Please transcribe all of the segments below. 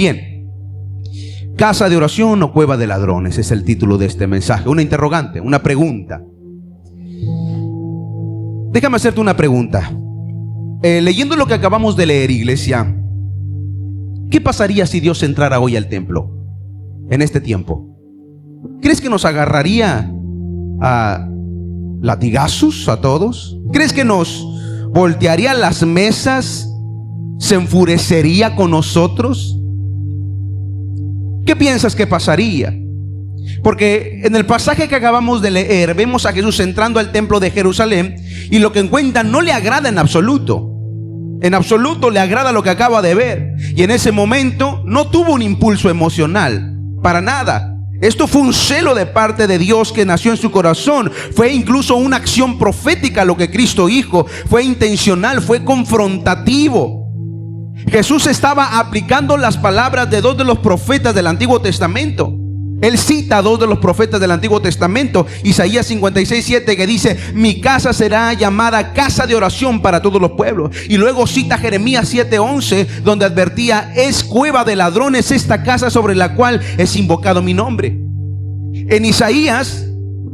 Bien, casa de oración o cueva de ladrones es el título de este mensaje. Una interrogante, una pregunta. Déjame hacerte una pregunta. Leyendo lo que acabamos de leer, iglesia, ¿qué pasaría si Dios entrara hoy al templo en este tiempo? ¿Crees que nos agarraría a latigazos a todos? ¿Crees que nos voltearía las mesas? ¿Se enfurecería con nosotros? ¿Qué piensas que pasaría? Porque en el pasaje que acabamos de leer vemos a Jesús entrando al templo de Jerusalén, y lo que encuentra no le agrada en absoluto. En absoluto le agrada lo que acaba de ver. Y en ese momento no tuvo un impulso emocional, para nada. Esto fue un celo de parte de Dios que nació en su corazón. Fue incluso una acción profética lo que Cristo dijo. Fue intencional, fue confrontativo. Jesús estaba aplicando las palabras de dos de los profetas del Antiguo Testamento. Él cita a dos de los profetas del Antiguo Testamento, Isaías 56:7, que dice: mi casa será llamada casa de oración para todos los pueblos. Y luego cita Jeremías 7:11, donde advertía: es cueva de ladrones esta casa sobre la cual es invocado mi nombre. En Isaías,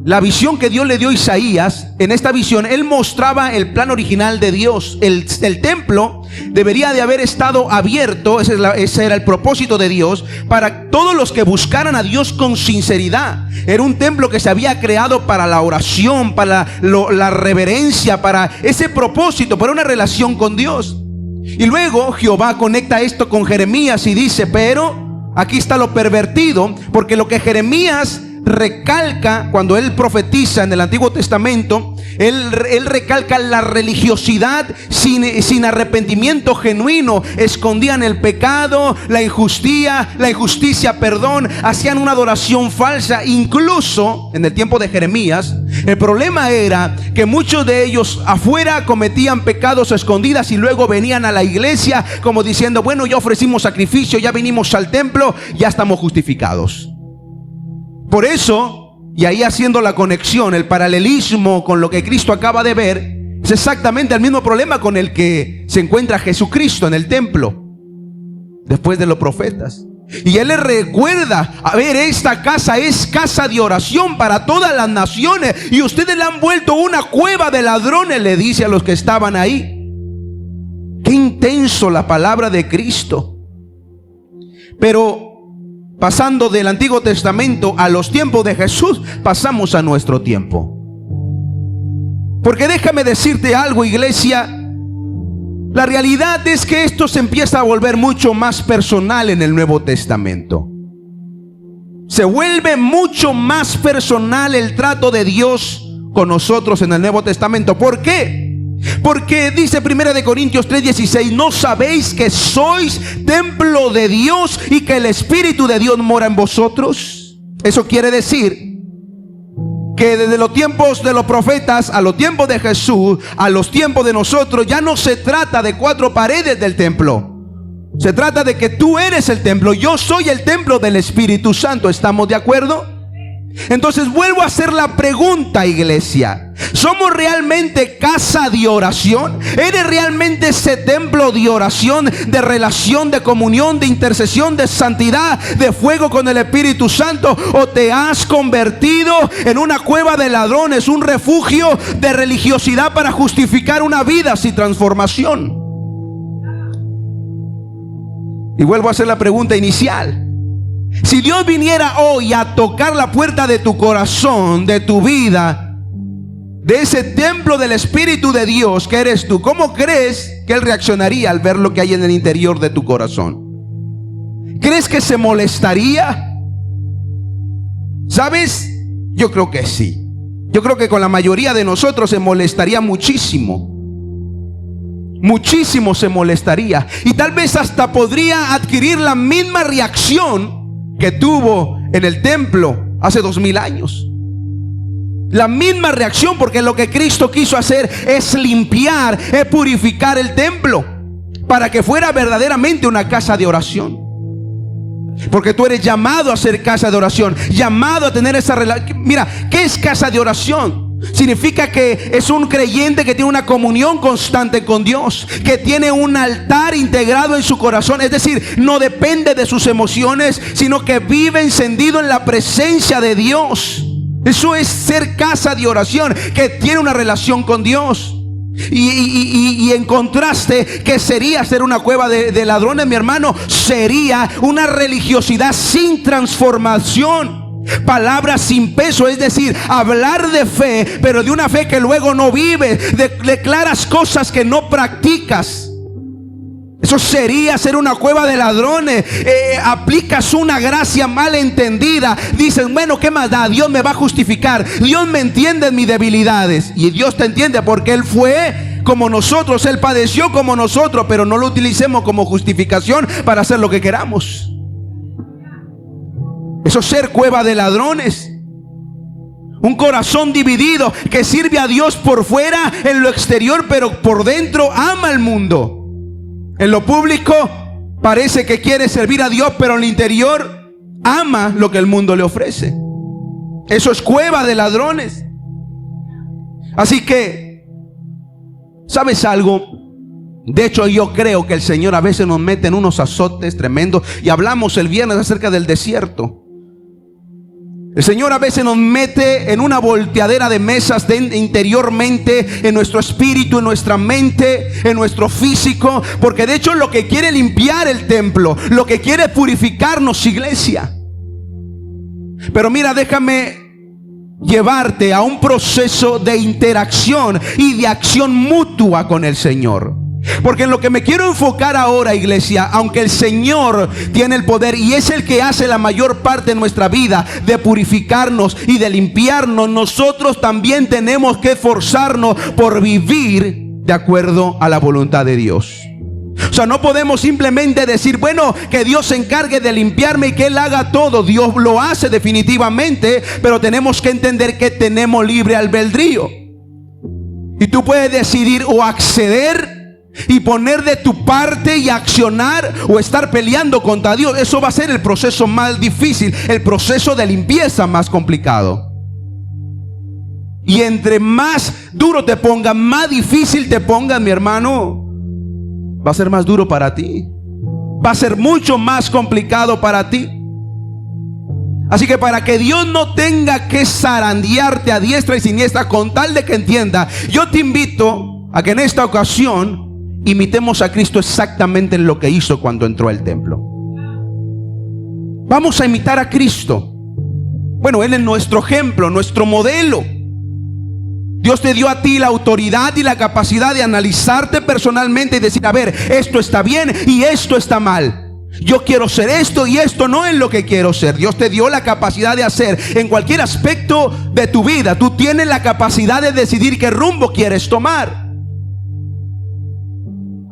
la visión que Dios le dio a Isaías, en esta visión él mostraba el plan original de Dios. El templo debería de haber estado abierto, ese era el propósito de Dios, para todos los que buscaran a Dios con sinceridad. Era un templo que se había creado para la oración, para la reverencia, para ese propósito, para una relación con Dios. Y luego Jehová conecta esto con Jeremías y dice: pero aquí está lo pervertido, porque lo que Jeremías recalca cuando él profetiza en el Antiguo Testamento, él recalca la religiosidad sin arrepentimiento genuino. Escondían el pecado, la injusticia, hacían una adoración falsa. Incluso en el tiempo de Jeremías, el problema era que muchos de ellos afuera cometían pecados a escondidas y luego venían a la iglesia como diciendo: bueno, ya ofrecimos sacrificio, ya vinimos al templo, ya estamos justificados. Por eso, y ahí haciendo la conexión, el paralelismo con lo que Cristo acaba de ver, es exactamente el mismo problema con el que se encuentra Jesucristo en el templo después de los profetas. Y él les recuerda: a ver, esta casa es casa de oración para todas las naciones, y ustedes la han vuelto una cueva de ladrones, le dice a los que estaban ahí. Qué intenso la palabra de Cristo. Pero pasando del Antiguo Testamento a los tiempos de Jesús, pasamos a nuestro tiempo. Porque déjame decirte algo, iglesia, la realidad es que esto se empieza a volver mucho más personal en el Nuevo Testamento. Se vuelve mucho más personal el trato de Dios con nosotros en el Nuevo Testamento. ¿Por qué? Porque dice 1 Corintios 3:16: ¿no sabéis que sois templo de Dios y que el Espíritu de Dios mora en vosotros? Eso quiere decir que desde los tiempos de los profetas a los tiempos de Jesús, a los tiempos de nosotros, ya no se trata de cuatro paredes del templo. Se trata de que tú eres el templo. Yo soy el templo del Espíritu Santo. ¿Estamos de acuerdo? Entonces vuelvo a hacer la pregunta, iglesia: ¿somos realmente casa de oración? ¿Eres realmente ese templo de oración, de relación, de comunión, de intercesión, de santidad, de fuego con el Espíritu Santo? ¿O te has convertido en una cueva de ladrones, un refugio de religiosidad para justificar una vida sin transformación? Y vuelvo a hacer la pregunta inicial: si Dios viniera hoy a tocar la puerta de tu corazón, de tu vida, de ese templo del Espíritu de Dios que eres tú, ¿cómo crees que Él reaccionaría al ver lo que hay en el interior de tu corazón? ¿Crees que se molestaría? ¿Sabes? Yo creo que sí. Yo creo que con la mayoría de nosotros se molestaría muchísimo. Muchísimo se molestaría. Y tal vez hasta podría adquirir la misma reacción que tuvo en el templo hace 2000 años. La misma reacción, porque lo que Cristo quiso hacer es limpiar, es purificar el templo para que fuera verdaderamente una casa de oración. Porque tú eres llamado a ser casa de oración, llamado a tener esa relación. Mira, ¿qué es casa de oración? Significa que es un creyente que tiene una comunión constante con Dios, que tiene un altar integrado en su corazón. Es decir, no depende de sus emociones, sino que vive encendido en la presencia de Dios. Eso es ser casa de oración, que tiene una relación con Dios. Y en contraste, ¿qué sería ser una cueva de ladrones, mi hermano? Sería una religiosidad sin transformación. Palabras sin peso, es decir, hablar de fe, pero de una fe que luego no vives. Declaras cosas que no practicas. Eso sería ser una cueva de ladrones. Aplicas una gracia mal entendida. Dices, bueno, ¿qué más da? Dios me va a justificar. Dios me entiende en mis debilidades. Y Dios te entiende porque Él fue como nosotros. Él padeció como nosotros. Pero no lo utilicemos como justificación para hacer lo que queramos. Eso es ser cueva de ladrones. Un corazón dividido que sirve a Dios por fuera, en lo exterior, pero por dentro ama al mundo. En lo público parece que quiere servir a Dios, pero en el interior ama lo que el mundo le ofrece. Eso es cueva de ladrones. Así que, ¿sabes algo? De hecho, yo creo que el Señor a veces nos mete en unos azotes tremendos. Y hablamos el viernes acerca del desierto. El Señor a veces nos mete en una volteadera de mesas interiormente, en nuestro espíritu, en nuestra mente, en nuestro físico. Porque de hecho lo que quiere limpiar el templo, lo que quiere purificarnos, iglesia. Pero mira, déjame llevarte a un proceso de interacción y de acción mutua con el Señor. Porque en lo que me quiero enfocar ahora, iglesia, aunque el Señor tiene el poder y es el que hace la mayor parte de nuestra vida de purificarnos y de limpiarnos, nosotros también tenemos que esforzarnos por vivir de acuerdo a la voluntad de Dios. O sea, no podemos simplemente decir, bueno, que Dios se encargue de limpiarme y que Él haga todo. Dios lo hace definitivamente, pero tenemos que entender que tenemos libre albedrío. Y tú puedes decidir o acceder y poner de tu parte y accionar, o estar peleando contra Dios. Eso va a ser el proceso más difícil, el proceso de limpieza más complicado. Y entre más duro te ponga, más difícil te ponga, mi hermano, va a ser más duro para ti. Va a ser mucho más complicado para ti. Así que para que Dios no tenga que zarandearte a diestra y siniestra, con tal de que entienda, yo te invito a que en esta ocasión imitemos a Cristo exactamente en lo que hizo cuando entró al templo. Vamos a imitar a Cristo. Bueno, Él es nuestro ejemplo, nuestro modelo. Dios te dio a ti la autoridad y la capacidad de analizarte personalmente y decir, a ver, esto está bien y esto está mal. Yo quiero ser esto y esto no es lo que quiero ser. Dios te dio la capacidad de hacer en cualquier aspecto de tu vida. Tú tienes la capacidad de decidir qué rumbo quieres tomar.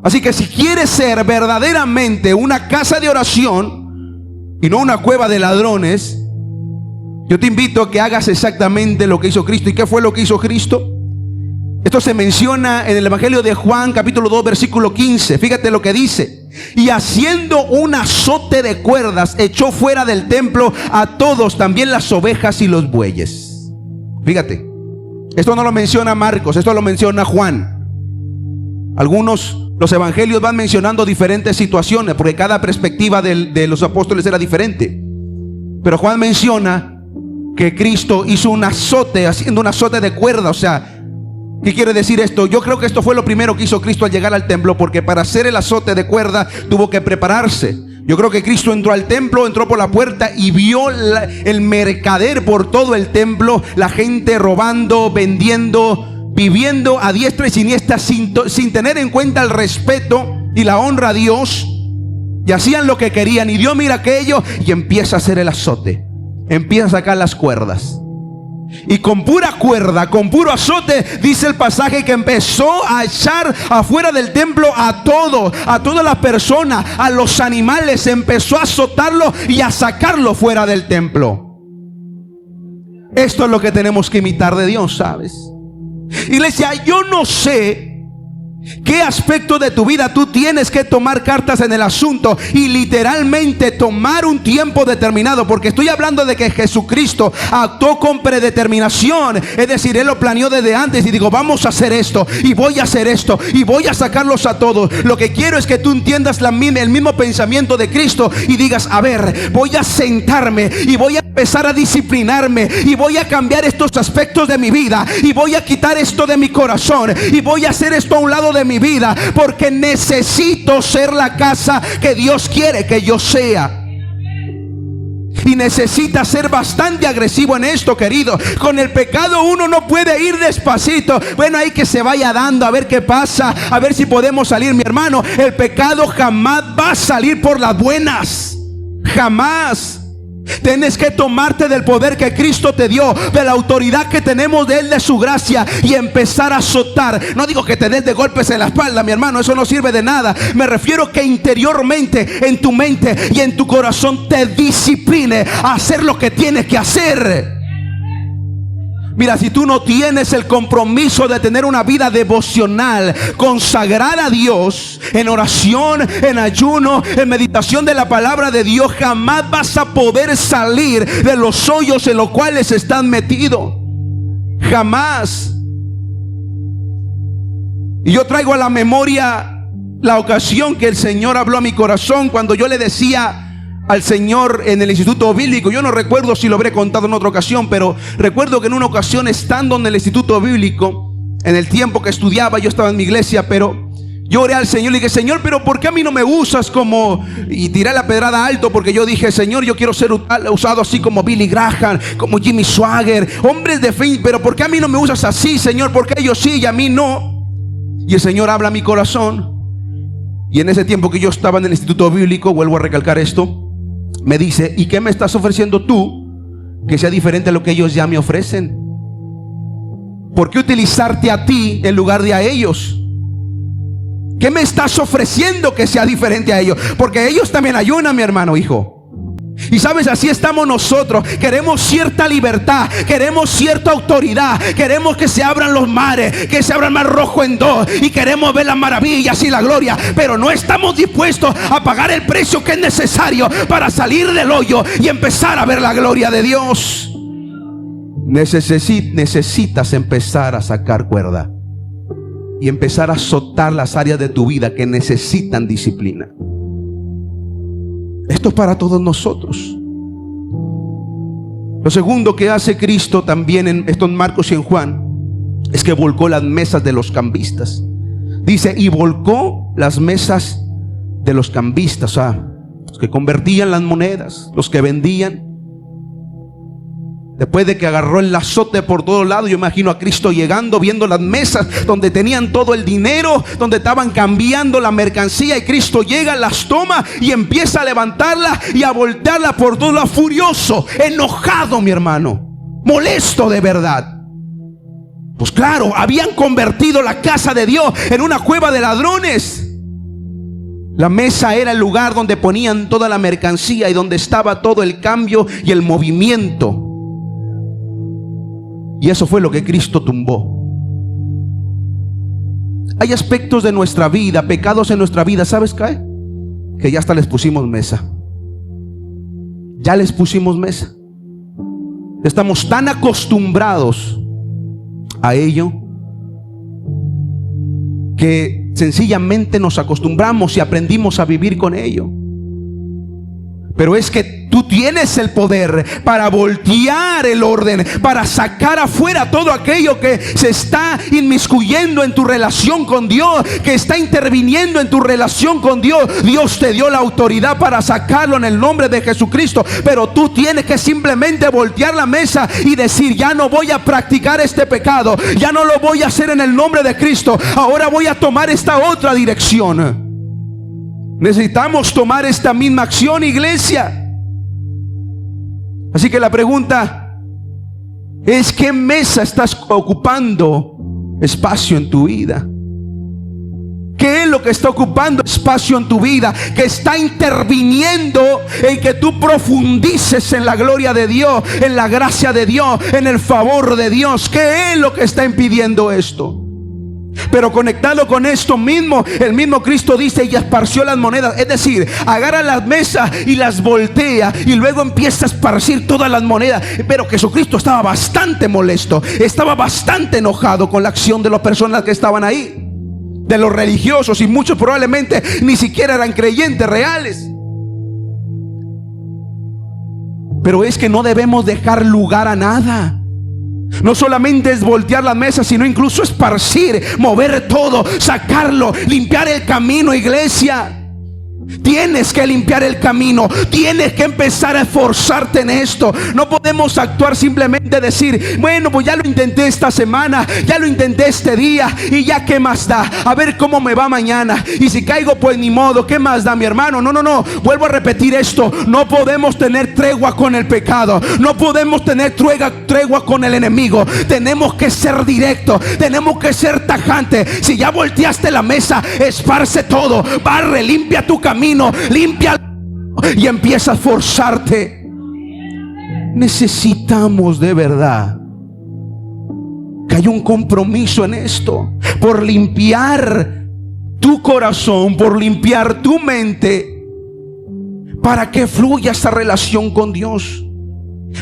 Así que si quieres ser verdaderamente una casa de oración y no una cueva de ladrones, yo te invito a que hagas exactamente lo que hizo Cristo. ¿Y qué fue lo que hizo Cristo? Esto se menciona en el Evangelio de Juan, capítulo 2, versículo 15. Fíjate lo que dice. Y haciendo un azote de cuerdas, echó fuera del templo a todos, también las ovejas y los bueyes. Fíjate, esto no lo menciona Marcos, esto lo menciona Juan. Los evangelios van mencionando diferentes situaciones, porque cada perspectiva de los apóstoles era diferente. Pero Juan menciona que Cristo hizo un azote, haciendo un azote de cuerda. O sea, ¿qué quiere decir esto? Yo creo que esto fue lo primero que hizo Cristo al llegar al templo, porque para hacer el azote de cuerda tuvo que prepararse. Yo creo que Cristo entró al templo, entró por la puerta y vio el mercader por todo el templo, la gente robando, vendiendo, viviendo a diestra y siniestra sin tener en cuenta el respeto y la honra a Dios, y hacían lo que querían. Y Dios mira aquello y empieza a hacer el azote, empieza a sacar las cuerdas, y con pura cuerda, con puro azote, dice el pasaje que empezó a echar afuera del templo a todas las personas, a los animales. Empezó a azotarlo y a sacarlo fuera del templo. Esto es lo que tenemos que imitar de Dios, ¿sabes? Iglesia, yo no sé qué aspecto de tu vida tú tienes que tomar cartas en el asunto y literalmente tomar un tiempo determinado, porque estoy hablando de que Jesucristo actuó con predeterminación. Es decir, Él lo planeó desde antes y digo, vamos a hacer esto y voy a hacer esto y voy a sacarlos a todos. Lo que quiero es que tú entiendas el mismo pensamiento de Cristo y digas, a ver, voy a sentarme y voy a empezar a disciplinarme y voy a cambiar estos aspectos de mi vida y voy a quitar esto de mi corazón y voy a hacer esto a un lado de mi vida, porque necesito ser la casa que Dios quiere que yo sea. Y necesita ser bastante agresivo en esto, querido. Con el pecado uno no puede ir despacito. Bueno, hay que se vaya dando a ver qué pasa, a ver si podemos salir. Mi hermano, el pecado jamás va a salir por las buenas. Jamás. Tienes que tomarte del poder que Cristo te dio, de la autoridad que tenemos de Él, de su gracia, y empezar a azotar. No digo que te des de golpes en la espalda, mi hermano, eso no sirve de nada. Me refiero que interiormente, en tu mente y en tu corazón, te discipline a hacer lo que tienes que hacer. Mira, si tú no tienes el compromiso de tener una vida devocional, consagrada a Dios, en oración, en ayuno, en meditación de la palabra de Dios, jamás vas a poder salir de los hoyos en los cuales estás metido. Jamás. Y yo traigo a la memoria la ocasión que el Señor habló a mi corazón cuando yo le decía al Señor en el instituto bíblico. Yo no recuerdo si lo habré contado en otra ocasión, pero recuerdo que en una ocasión, estando en el instituto bíblico, en el tiempo que estudiaba, yo estaba en mi iglesia, pero yo oré al Señor y le dije, Señor, pero ¿por qué a mí no me usas como? Y tiré la pedrada alto, porque yo dije, Señor, yo quiero ser usado así como Billy Graham, como Jimmy Swaggart, hombres de fe, pero ¿por qué a mí no me usas así, Señor? ¿Por qué ellos sí y a mí no? Y el Señor habla a mi corazón. Y en ese tiempo que yo estaba en el instituto bíblico, vuelvo a recalcar esto, me dice, ¿y qué me estás ofreciendo tú que sea diferente a lo que ellos ya me ofrecen? ¿Por qué utilizarte a ti en lugar de a ellos? ¿Qué me estás ofreciendo que sea diferente a ellos? Porque ellos también ayunan, mi hermano, hijo. Y sabes, así estamos nosotros. Queremos cierta libertad, queremos cierta autoridad, queremos que se abran los mares, que se abra el mar rojo en dos, y queremos ver las maravillas y la gloria, pero no estamos dispuestos a pagar el precio que es necesario para salir del hoyo y empezar a ver la gloria de Dios. Necesitas empezar a sacar cuerda y empezar a azotar las áreas de tu vida que necesitan disciplina. Esto es para todos nosotros. Lo segundo que hace Cristo también en estos Marcos y en Juan es que volcó las mesas de los cambistas. Dice, y volcó las mesas de los cambistas, o sea, los que convertían las monedas, los que vendían. Después de que agarró el azote por todos lados, yo imagino a Cristo llegando, viendo las mesas donde tenían todo el dinero, donde estaban cambiando la mercancía, y Cristo llega, las toma y empieza a levantarla y a voltearla por todos lados, furioso, enojado, mi hermano, molesto de verdad. Pues claro, habían convertido la casa de Dios en una cueva de ladrones. La mesa era el lugar donde ponían toda la mercancía y donde estaba todo el cambio y el movimiento. Y eso fue lo que Cristo tumbó. Hay aspectos de nuestra vida, pecados en nuestra vida, ¿sabes qué? Que ya hasta les pusimos mesa. Ya les pusimos mesa. Estamos tan acostumbrados a ello que sencillamente nos acostumbramos y aprendimos a vivir con ello. Pero es que tú tienes el poder para voltear el orden, para sacar afuera todo aquello que se está inmiscuyendo en tu relación con Dios, que está interviniendo en tu relación con Dios. Dios te dio la autoridad para sacarlo en el nombre de Jesucristo, pero tú tienes que simplemente voltear la mesa y decir, ya no voy a practicar este pecado, ya no lo voy a hacer en el nombre de Cristo, ahora voy a tomar esta otra dirección. Necesitamos tomar esta misma acción, iglesia. Así que la pregunta es, ¿qué mesa estás ocupando espacio en tu vida? ¿Qué es lo que está ocupando espacio en tu vida, que está interviniendo en que tú profundices en la gloria de Dios, en la gracia de Dios, en el favor de Dios? ¿Qué es lo que está impidiendo esto? Pero conectado con esto mismo, el mismo Cristo dice: y esparció las monedas. Es decir, agarra las mesas y las voltea y luego empieza a esparcir todas las monedas. Pero Jesucristo estaba bastante molesto, estaba bastante enojado con la acción de las personas que estaban ahí, de los religiosos, y muchos probablemente ni siquiera eran creyentes reales. Pero es que no debemos dejar lugar a nada. No solamente es voltear las mesas, sino incluso esparcir, mover todo, sacarlo, limpiar el camino, iglesia. Tienes que limpiar el camino, tienes que empezar a esforzarte en esto. No podemos actuar simplemente decir: bueno, pues ya lo intenté esta semana, ya lo intenté este día, y ya qué más da, a ver cómo me va mañana, y si caigo pues ni modo, qué más da, mi hermano. No, vuelvo a repetir esto: no podemos tener tregua con el pecado, no podemos tener tregua con el enemigo. Tenemos que ser directos, tenemos que ser tajantes. Si ya volteaste la mesa, esparce todo, barre, limpia tu camino, limpia y empieza a esforzarte. Necesitamos de verdad que haya un compromiso en esto, por limpiar tu corazón, por limpiar tu mente, para que fluya esa relación con Dios,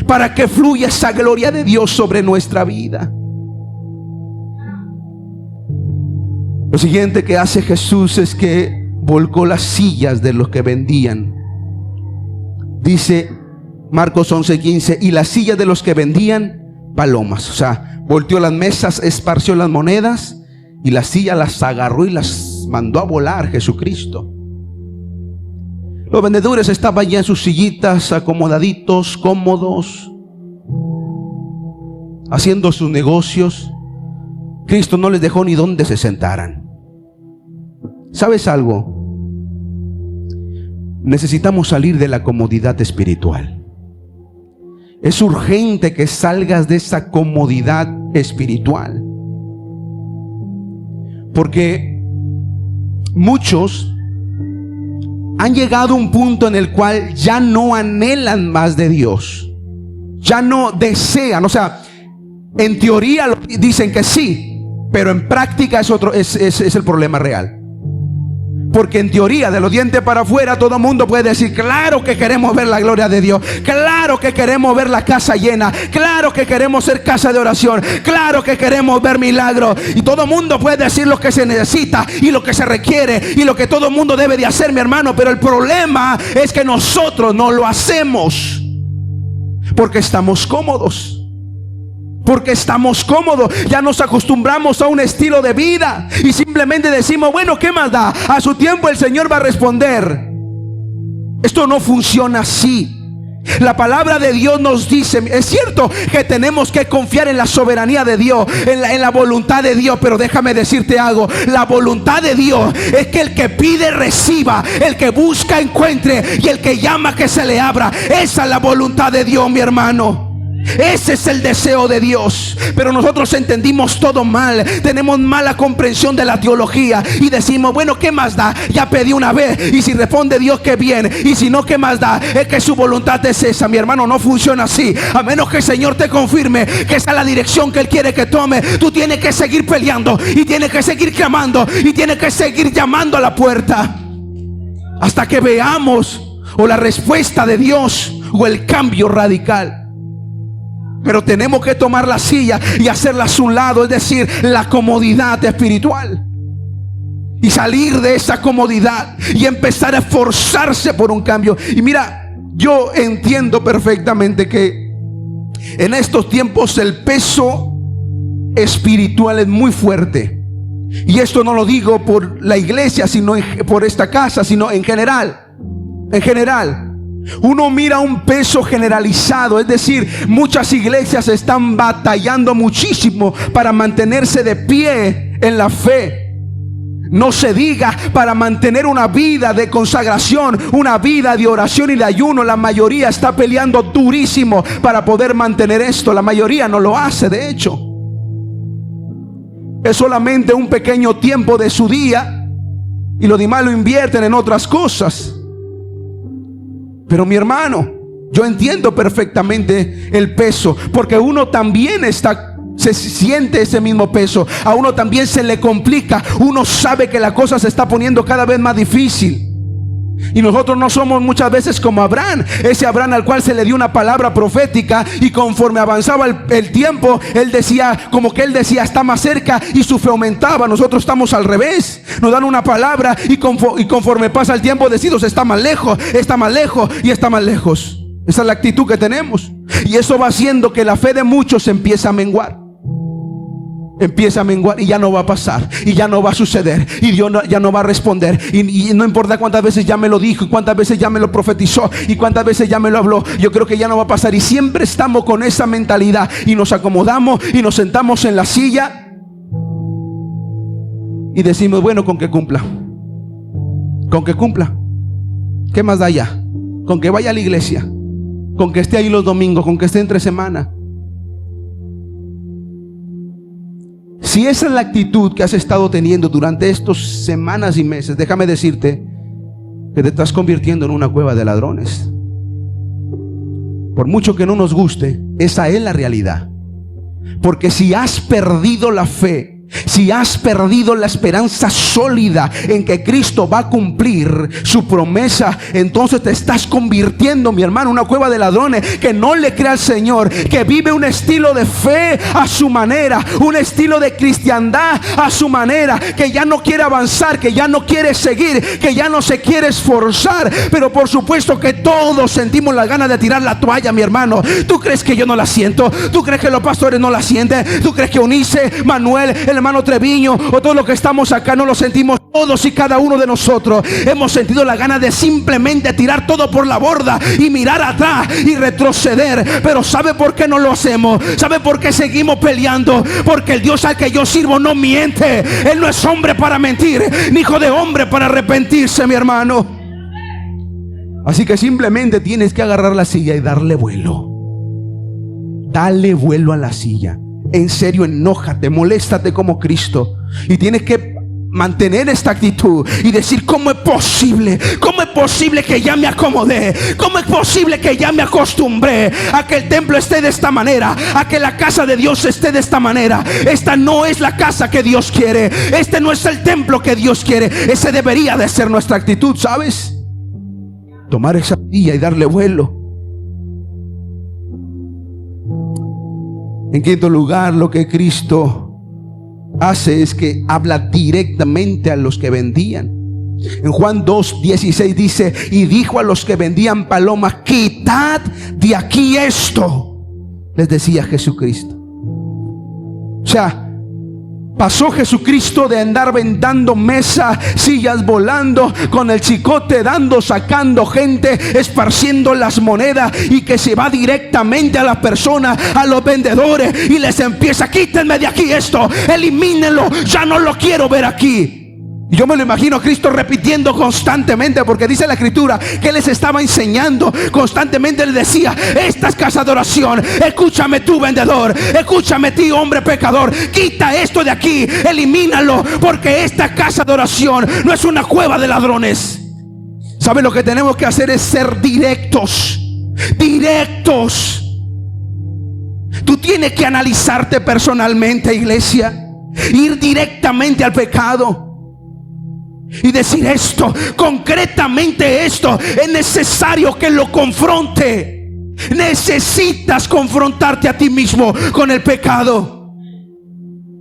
para que fluya esa gloria de Dios sobre nuestra vida. Lo siguiente que hace Jesús es que volcó las sillas de los que vendían. Dice Marcos 11:15: y las sillas de los que vendían palomas. O sea, volteó las mesas, esparció las monedas, y las sillas las agarró y las mandó a volar Jesucristo. Los vendedores estaban ya en sus sillitas, acomodaditos, cómodos, haciendo sus negocios. Cristo no les dejó ni donde se sentaran. ¿Sabes algo? Necesitamos salir de la comodidad espiritual. Es urgente que salgas de esa comodidad espiritual, porque muchos han llegado a un punto en el cual ya no anhelan más de Dios, ya no desean. O sea, en teoría dicen que sí, pero en práctica es el problema real. Porque en teoría, de los dientes para afuera, todo el mundo puede decir: claro que queremos ver la gloria de Dios, claro que queremos ver la casa llena, claro que queremos ser casa de oración, claro que queremos ver milagros. Y todo el mundo puede decir lo que se necesita y lo que se requiere y lo que todo el mundo debe de hacer, mi hermano. Pero el problema es que nosotros no lo hacemos porque estamos cómodos. Porque estamos cómodos, ya nos acostumbramos a un estilo de vida y simplemente decimos: bueno, ¿qué más da? A su tiempo el Señor va a responder. Esto no funciona así. La palabra de Dios nos dice, es cierto que tenemos que confiar en la soberanía de Dios, en la voluntad de Dios, pero déjame decirte algo: la voluntad de Dios es que el que pide reciba, el que busca encuentre, y el que llama que se le abra. Esa es la voluntad de Dios, mi hermano. Ese es el deseo de Dios. Pero nosotros entendimos todo mal, tenemos mala comprensión de la teología y decimos: bueno, ¿qué más da? Ya pedí una vez, y si responde Dios, qué bien, y si no, ¿qué más da? Es que su voluntad es esa. Mi hermano, no funciona así. A menos que el Señor te confirme que esa es la dirección que Él quiere que tome, tú tienes que seguir peleando, y tienes que seguir clamando, y tienes que seguir llamando a la puerta hasta que veamos o la respuesta de Dios o el cambio radical. Pero tenemos que tomar la silla y hacerlas a un lado, es decir, la comodidad espiritual, y salir de esa comodidad y empezar a esforzarse por un cambio. Y mira, yo entiendo perfectamente que en estos tiempos el peso espiritual es muy fuerte. Y esto no lo digo por la iglesia, sino por esta casa, sino en general. En general, uno mira un peso generalizado, es decir, muchas iglesias están batallando muchísimo para mantenerse de pie en la fe. No se diga para mantener una vida de consagración, una vida de oración y de ayuno. La mayoría está peleando durísimo para poder mantener esto. La mayoría no lo hace, de hecho. Es solamente un pequeño tiempo de su día y lo demás lo invierten en otras cosas. Pero mi hermano, yo entiendo perfectamente el peso, porque uno también está se siente ese mismo peso. A uno también se le complica. Uno sabe que la cosa se está poniendo cada vez más difícil. Y nosotros no somos muchas veces como Abraham, ese Abraham al cual se le dio una palabra profética, y conforme avanzaba el tiempo, él decía, como que él decía, está más cerca, y su fe aumentaba. Nosotros estamos al revés. Nos dan una palabra y conforme pasa el tiempo decimos, está más lejos, está más lejos y está más lejos. Esa es la actitud que tenemos, y eso va haciendo que la fe de muchos empiece a menguar. Empieza a menguar y ya no va a pasar, y ya no va a suceder, y Dios ya no va a responder, y no importa cuántas veces ya me lo dijo, y cuántas veces ya me lo profetizó, y cuántas veces ya me lo habló, yo creo que ya no va a pasar. Y siempre estamos con esa mentalidad, y nos acomodamos y nos sentamos en la silla y decimos, bueno, con que cumpla, con que cumpla, ¿qué más da ya? Con que vaya a la iglesia, con que esté ahí los domingos, con que esté entre semana. Si esa es la actitud que has estado teniendo durante estas semanas y meses, déjame decirte que te estás convirtiendo en una cueva de ladrones. Por mucho que no nos guste, esa es la realidad. Porque si has perdido la fe, si has perdido la esperanza sólida en que Cristo va a cumplir su promesa, entonces te estás convirtiendo, mi hermano, en una cueva de ladrones que no le cree al Señor, que vive un estilo de fe a su manera, un estilo de cristiandad a su manera, que ya no quiere avanzar, que ya no quiere seguir, que ya no se quiere esforzar. Pero por supuesto que todos sentimos la gana de tirar la toalla, mi hermano. ¿Tú crees que yo no la siento? ¿Tú crees que los pastores no la sienten? ¿Tú crees que Eunice, Manuel, el hermano Treviño o todos los que estamos acá no lo sentimos? Todos y cada uno de nosotros hemos sentido la gana de simplemente tirar todo por la borda y mirar atrás y retroceder. Pero ¿sabe por qué no lo hacemos? ¿Sabe por qué seguimos peleando? Porque el Dios al que yo sirvo no miente. Él no es hombre para mentir, ni hijo de hombre para arrepentirse, mi hermano. Así que simplemente tienes que agarrar la silla y darle vuelo. Dale vuelo a la silla. En serio, enójate, moléstate como Cristo. Y tienes que mantener esta actitud y decir, ¿cómo es posible? ¿Cómo es posible que ya me acomodé? ¿Cómo es posible que ya me acostumbré a que el templo esté de esta manera? A que la casa de Dios esté de esta manera. Esta no es la casa que Dios quiere. Este no es el templo que Dios quiere. Ese debería de ser nuestra actitud, ¿sabes? Tomar esa silla y darle vuelo. En quinto lugar, lo que Cristo hace es que habla directamente a los que vendían. En Juan 2:16 dice, y dijo a los que vendían palomas, quitad de aquí esto, les decía Jesucristo. O sea, pasó Jesucristo de andar vendando mesas, sillas volando, con el chicote dando, sacando gente, esparciendo las monedas, y que se va directamente a las personas, a los vendedores, y les empieza, quítenme de aquí esto, elimínenlo, ya no lo quiero ver aquí. Y yo me lo imagino a Cristo repitiendo constantemente, porque dice la Escritura que Él les estaba enseñando constantemente. Les decía, esta es casa de oración, escúchame tú vendedor, escúchame tú hombre pecador, quita esto de aquí, elimínalo, porque esta casa de oración no es una cueva de ladrones. ¿Sabe? Lo que tenemos que hacer es ser directos. Directos. Tú tienes que analizarte personalmente, iglesia, ir directamente al pecado y decir, esto, concretamente esto, es necesario que lo confronte. Necesitas confrontarte a ti mismo con el pecado.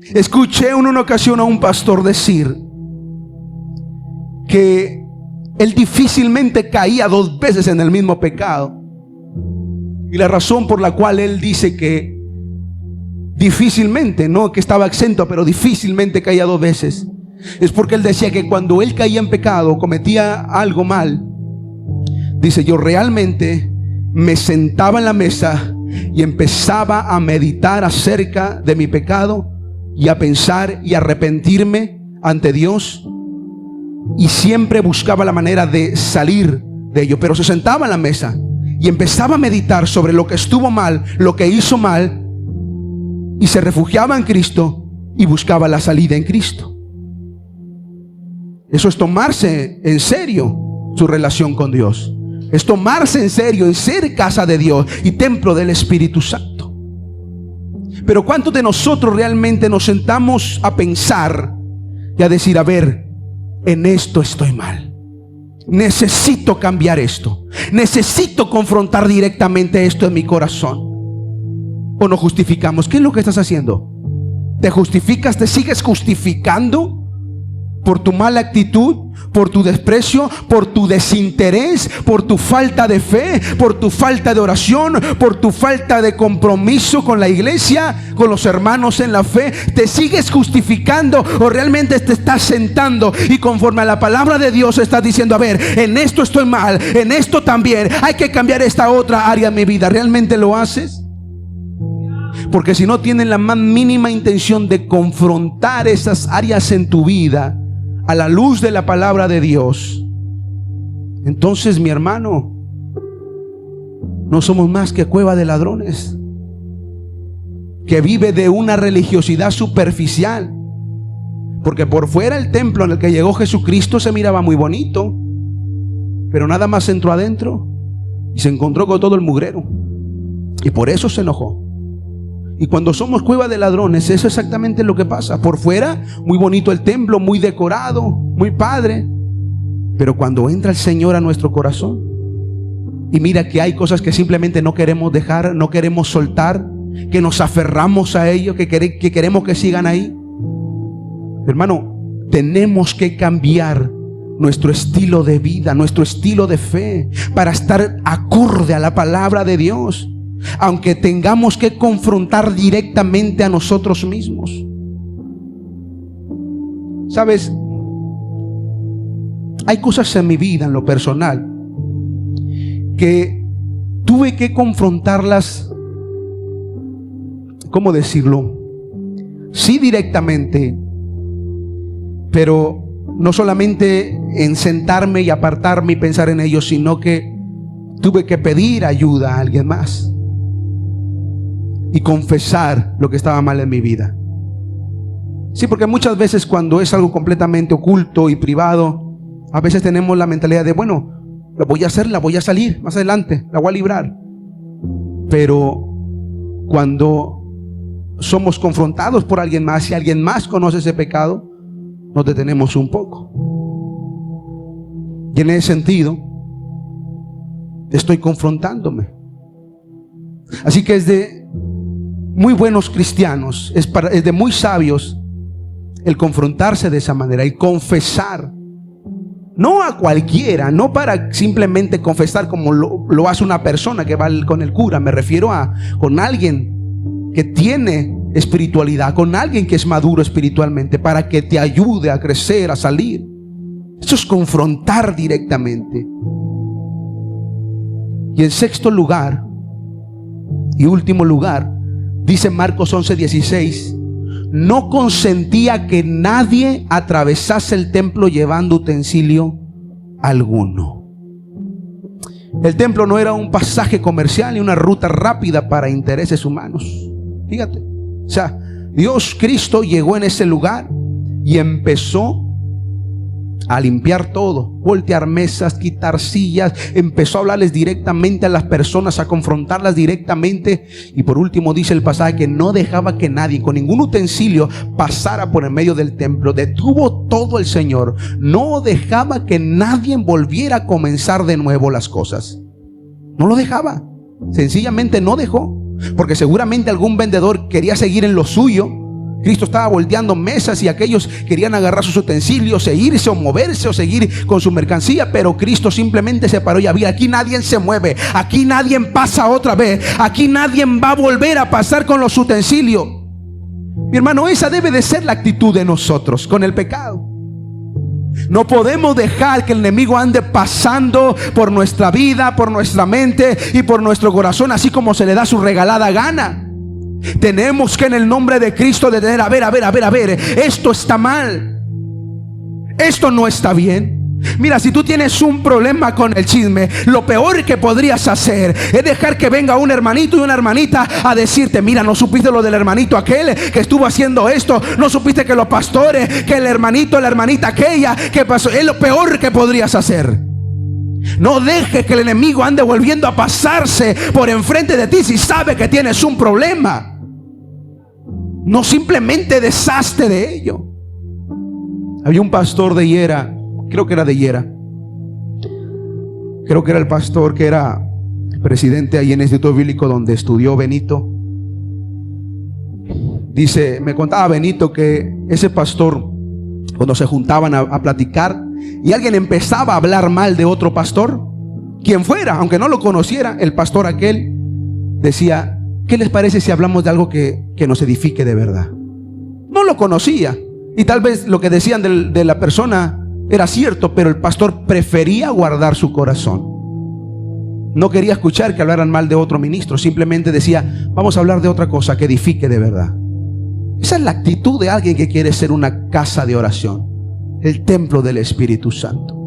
Escuché en una ocasión a un pastor decir que él difícilmente caía 2 veces en el mismo pecado. Y la razón por la cual él dice que difícilmente, no que estaba exento, pero difícilmente caía 2 veces, es porque él decía que cuando él caía en pecado, cometía algo mal, dice, yo realmente me sentaba en la mesa y empezaba a meditar acerca de mi pecado y a pensar y arrepentirme ante Dios, y siempre buscaba la manera de salir de ello. Pero se sentaba en la mesa y empezaba a meditar sobre lo que estuvo mal, lo que hizo mal, y se refugiaba en Cristo y buscaba la salida en Cristo. Eso es tomarse en serio su relación con Dios. Es tomarse en serio en ser casa de Dios y templo del Espíritu Santo. Pero ¿cuántos de nosotros realmente nos sentamos a pensar y a decir, a ver, en esto estoy mal, necesito cambiar esto, necesito confrontar directamente esto en mi corazón? ¿O nos justificamos? ¿Qué es lo que estás haciendo? ¿Te justificas? ¿Te sigues justificando por tu mala actitud, por tu desprecio, por tu desinterés, por tu falta de fe, por tu falta de oración, por tu falta de compromiso con la iglesia, con los hermanos en la fe? ¿Te sigues justificando o realmente te estás sentando y conforme a la palabra de Dios estás diciendo, a ver, en esto estoy mal, en esto también, hay que cambiar esta otra área de mi vida? ¿Realmente lo haces? Porque si no tienes la más mínima intención de confrontar esas áreas en tu vida a la luz de la palabra de Dios, entonces, mi hermano, no somos más que cueva de ladrones que vive de una religiosidad superficial. Porque por fuera el templo en el que llegó Jesucristo se miraba muy bonito, pero nada más entró adentro y se encontró con todo el mugrero, y por eso se enojó. Y cuando somos cueva de ladrones, eso es exactamente lo que pasa. Por fuera, muy bonito el templo, muy decorado, muy padre. Pero cuando entra el Señor a nuestro corazón y mira que hay cosas que simplemente no queremos dejar, no queremos soltar, que nos aferramos a ello, que queremos que sigan ahí. Hermano, tenemos que cambiar nuestro estilo de vida, nuestro estilo de fe, para estar acorde a la palabra de Dios, aunque tengamos que confrontar directamente a nosotros mismos. ¿Sabes? Hay cosas en mi vida, en lo personal, que tuve que confrontarlas, ¿cómo decirlo? Sí, directamente, pero no solamente en sentarme y apartarme y pensar en ellos, sino que tuve que pedir ayuda a alguien más y confesar lo que estaba mal en mi vida. Sí, porque muchas veces cuando es algo completamente oculto y privado, a veces tenemos la mentalidad de, bueno, lo voy a hacer, la voy a salir más adelante, la voy a librar. Pero cuando somos confrontados por alguien más y alguien más conoce ese pecado, nos detenemos un poco. Y en ese sentido, estoy confrontándome. Así que es de muy buenos cristianos, es de muy sabios el confrontarse de esa manera, el confesar. No a cualquiera, no para simplemente confesar como lo hace una persona que va con el cura. Me refiero a con alguien que tiene espiritualidad, con alguien que es maduro espiritualmente, para que te ayude a crecer, a salir. Eso es confrontar directamente. Y en sexto lugar y último lugar, dice Marcos 11:16, no consentía que nadie atravesase el templo llevando utensilio alguno. El templo no era un pasaje comercial ni una ruta rápida para intereses humanos. Fíjate, o sea, Dios, Cristo llegó en ese lugar y empezó a limpiar todo, voltear mesas, quitar sillas, empezó a hablarles directamente a las personas, a confrontarlas directamente. Y por último dice el pasaje que no dejaba que nadie con ningún utensilio pasara por el medio del templo. Detuvo todo el Señor, no dejaba que nadie volviera a comenzar de nuevo las cosas. No lo dejaba, sencillamente no dejó, porque seguramente algún vendedor quería seguir en lo suyo. Cristo estaba volteando mesas y aquellos querían agarrar sus utensilios e irse o moverse o seguir con su mercancía, pero Cristo simplemente se paró y había, aquí nadie se mueve, aquí nadie pasa otra vez, aquí nadie va a volver a pasar con los utensilios. Mi hermano, esa debe de ser la actitud de nosotros con el pecado. No podemos dejar que el enemigo ande pasando por nuestra vida, por nuestra mente y por nuestro corazón, así como se le da su regalada gana. Tenemos que en el nombre de Cristo detener, a ver, esto está mal, esto no está bien. Mira, si tú tienes un problema con el chisme, lo peor que podrías hacer es dejar que venga un hermanito y una hermanita a decirte, mira, no supiste lo del hermanito aquel que estuvo haciendo esto, no supiste que los pastores, que el hermanito, la hermanita aquella que pasó. Es lo peor que podrías hacer. No dejes que el enemigo ande volviendo a pasarse por enfrente de ti si sabe que tienes un problema. No simplemente deshazte de ello. Había un pastor de Higuera, creo que era de Higuera, creo que era el pastor que era presidente ahí en el Instituto Bíblico donde estudió Benito. Dice, me contaba Benito que ese pastor, cuando se juntaban a platicar y alguien empezaba a hablar mal de otro pastor, quien fuera, aunque no lo conociera, el pastor aquel decía, ¿qué les parece si hablamos de algo que nos edifique de verdad? No lo conocía y tal vez lo que decían de la persona era cierto, pero el pastor prefería guardar su corazón. No quería escuchar que hablaran mal de otro ministro, simplemente decía, vamos a hablar de otra cosa que edifique de verdad. Esa es la actitud de alguien que quiere ser una casa de oración, el templo del Espíritu Santo.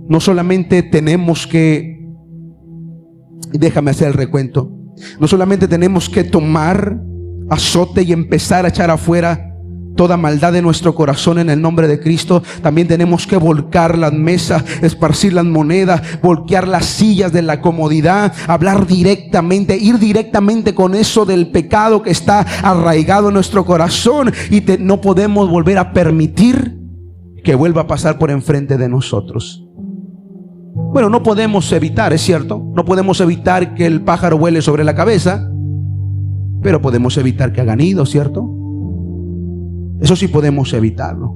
No solamente tenemos que, déjame hacer el recuento, no solamente tenemos que tomar azote y empezar a echar afuera toda maldad de nuestro corazón en el nombre de Cristo, también tenemos que volcar las mesas, esparcir las monedas, voltear las sillas de la comodidad, hablar directamente, ir directamente con eso del pecado que está arraigado en nuestro corazón, y no podemos volver a permitir que vuelva a pasar por enfrente de nosotros. Bueno, no podemos evitar, es cierto, no podemos evitar que el pájaro vuele sobre la cabeza, pero podemos evitar que haga nido, ¿cierto? Eso sí podemos evitarlo.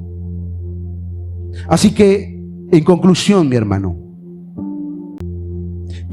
Así que, en conclusión, mi hermano,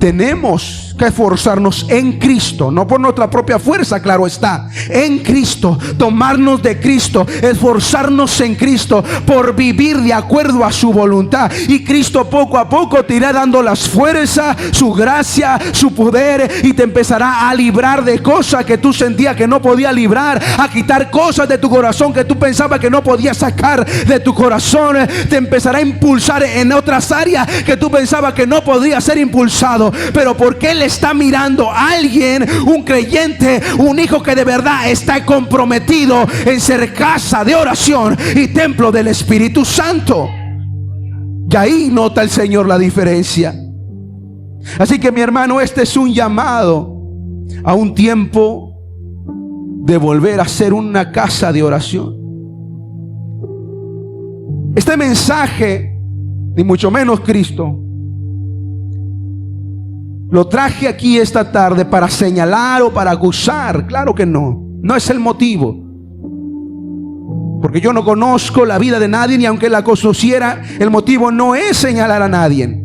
tenemos que esforzarnos en Cristo, no por nuestra propia fuerza, claro está, en Cristo, tomarnos de Cristo, esforzarnos en Cristo por vivir de acuerdo a su voluntad, y Cristo poco a poco te irá dando las fuerzas, su gracia, su poder, y te empezará a librar de cosas que tú sentías que no podías librar, a quitar cosas de tu corazón que tú pensabas que no podías sacar de tu corazón, te empezará a impulsar en otras áreas que tú pensabas que no podías ser impulsado. Pero porque Él está mirando a alguien, un creyente, un hijo que de verdad está comprometido en ser casa de oración y templo del Espíritu Santo. Y ahí nota el Señor la diferencia. Así que, mi hermano, este es un llamado a un tiempo de volver a ser una casa de oración. Este mensaje, ni mucho menos Cristo, lo traje aquí esta tarde para señalar o para acusar. Claro que no, no es el motivo, porque yo no conozco la vida de nadie, ni aunque la conociera, el motivo no es señalar a nadie.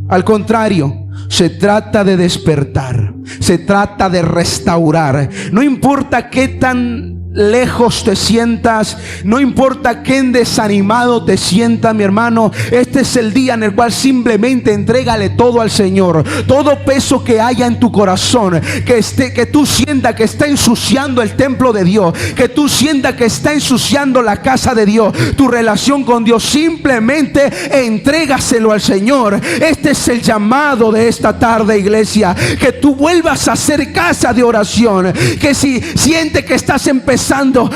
Al contrario, se trata de despertar, se trata de restaurar. No importa qué tan lejos te sientas, no importa qué desanimado te sientas, mi hermano, este es el día en el cual simplemente entrégale todo al Señor. Todo peso que haya en tu corazón, que tú sientas que está ensuciando el templo de Dios, que tú sientas que está ensuciando la casa de Dios, tu relación con Dios, simplemente entrégaselo al Señor. Este es el llamado de esta tarde, iglesia, que tú vuelvas a ser casa de oración. Que si sientes que estás empezando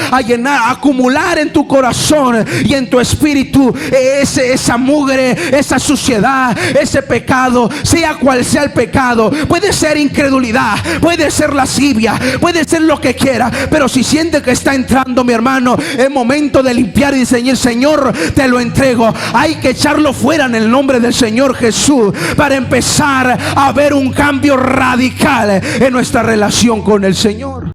a llenar, a acumular en tu corazón y en tu espíritu esa mugre, esa suciedad, ese pecado, sea cual sea el pecado, puede ser incredulidad, puede ser lascivia, puede ser lo que quiera, pero si sientes que está entrando, mi hermano, es momento de limpiar y decir: Señor, te lo entrego. Hay que echarlo fuera en el nombre del Señor Jesús, para empezar a ver un cambio radical en nuestra relación con el Señor.